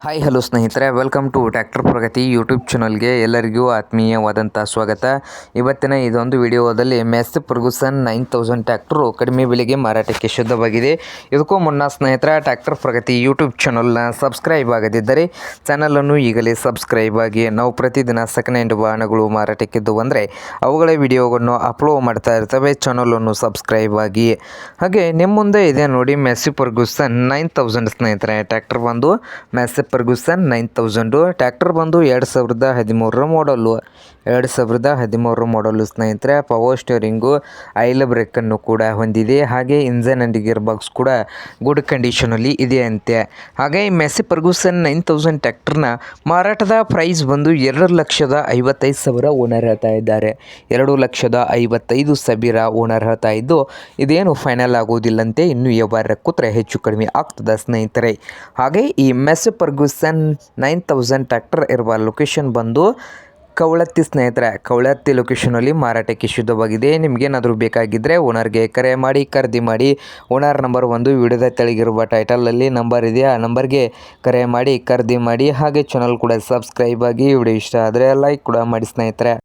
Hi hello ಸ್ನೇಹಿತರೆ, welcome to tractor Pragati YouTube ಚಾನಲ್ಗೆ ಎಲ್ಲರಿಗೂ ಆತ್ಮೀಯವಾದಂಥ ಸ್ವಾಗತ. ಇವತ್ತಿನ ಇದೊಂದು ವಿಡಿಯೋದಲ್ಲಿ ಮೆಸ್ಸಿ ಫರ್ಗೂಸನ್ 9000 ಟ್ರ್ಯಾಕ್ಟರು ಕಡಿಮೆ ಬೆಲೆಗೆ ಮಾರಾಟಕ್ಕೆ ಶುದ್ಧವಾಗಿದೆ. ಇದಕ್ಕೂ ಮುನ್ನ ಸ್ನೇಹಿತರೆ, ಟ್ರ್ಯಾಕ್ಟರ್ ಪ್ರಗತಿ ಯೂಟ್ಯೂಬ್ ಚಾನಲ್ನ ಸಬ್ಸ್ಕ್ರೈಬ್ ಆಗದಿದ್ದರೆ ಚಾನಲನ್ನು ಈಗಲೇ ಸಬ್ಸ್ಕ್ರೈಬ್ ಆಗಿ. ನಾವು ಪ್ರತಿದಿನ ಸೆಕೆಂಡ್ ಹ್ಯಾಂಡ್ ವಾಹನಗಳು ಮಾರಾಟಕ್ಕಿದ್ದು ಅಂದರೆ ಅವುಗಳ ವಿಡಿಯೋವನ್ನು ಅಪ್ಲೋಡ್ ಮಾಡ್ತಾ ಇರ್ತವೆ. ಚಾನಲನ್ನು ಸಬ್ಸ್ಕ್ರೈಬ್ ಆಗಿ. ಹಾಗೆ ನಿಮ್ಮ ಮುಂದೆ ಇದೆ ನೋಡಿ ಮೆಸ್ಸಿ ಫರ್ಗೂಸನ್ 9000 ಸ್ನೇಹಿತರೆ. ಟ್ರ್ಯಾಕ್ಟರ್ ಬಂದು ಮೆಸ್ಸಿ ಫರ್ಗೂಸನ್ 9000 ಟ್ರ್ಯಾಕ್ಟರ್ ಬಂದು 2013 ಮಾಡಲು 2013 ಮಾಡಲು ಸ್ನೇಹಿತರೆ. ಪವರ್ ಸ್ಟೇರಿಂಗು, ಆಯಿಲ್ ಬ್ರೇಕನ್ನು ಕೂಡ ಹೊಂದಿದೆ. ಹಾಗೆ ಇಂಜನ್ ಆ್ಯಂಡ್ ಗೇರ್ ಬಾಕ್ಸ್ ಕೂಡ ಗುಡ್ ಕಂಡೀಷನಲ್ಲಿ ಇದೆ ಅಂತೆ. ಹಾಗೆ ಈ ಮೆಸ್ಸಿ ಫರ್ಗೂಸನ್ 9000 ಟ್ರ್ಯಾಕ್ಟರ್ನ ಮಾರಾಟದ ಪ್ರೈಸ್ ಬಂದು 2,55,000 ಓನರ್ ಹೇಳ್ತಾ ಇದ್ದಾರೆ. 2,55,000 ಓನರ್ ಹೇಳ್ತಾ ಇದ್ದು, ಇದೇನು ಫೈನಲ್ ಆಗೋದಿಲ್ಲಂತೆ. ಇನ್ನು ವ್ಯವಹಾರ ಕೂತ್ರೆ ಹೆಚ್ಚು ಕಡಿಮೆ ಆಗ್ತದೆ ಸ್ನೇಹಿತರೆ. ಹಾಗೆ ಈ ಮೆಸ್ಸಿ ಫರ್ಗೂಸನ್ 9000 ಟ್ರ್ಯಾಕ್ಟರ್ ಇರುವ ಲೊಕೇಶನ್ ಬಂದು ಕವಳತ್ತಿ ಸ್ನೇಹಿತರೆ. ಕವಳತ್ತಿ ಲೊಕೇಶನಲ್ಲಿ ಮಾರಾಟಕ್ಕೆ ಶುದ್ಧವಾಗಿದೆ. ನಿಮಗೇನಾದರೂ ಬೇಕಾಗಿದ್ದರೆ ಓನರ್ಗೆ ಕರೆ ಮಾಡಿ ಖರೀದಿ ಮಾಡಿ. ಓನರ್ ನಂಬರ್ ಒಂದು ವಿಡಿಯೋದ ತೆಳಗಿರುವ ಟೈಟಲಲ್ಲಿ ನಂಬರ್ ಇದೆ, ಆ ನಂಬರ್ಗೆ ಕರೆ ಮಾಡಿ ಖರೀದಿ ಮಾಡಿ. ಹಾಗೆ ಚಾನಲ್ ಕೂಡ ಸಬ್ಸ್ಕ್ರೈಬ್ ಆಗಿ. ವಿಡಿಯೋ ಇಷ್ಟ ಆದರೆ ಲೈಕ್ ಕೂಡ ಮಾಡಿ ಸ್ನೇಹಿತರೆ.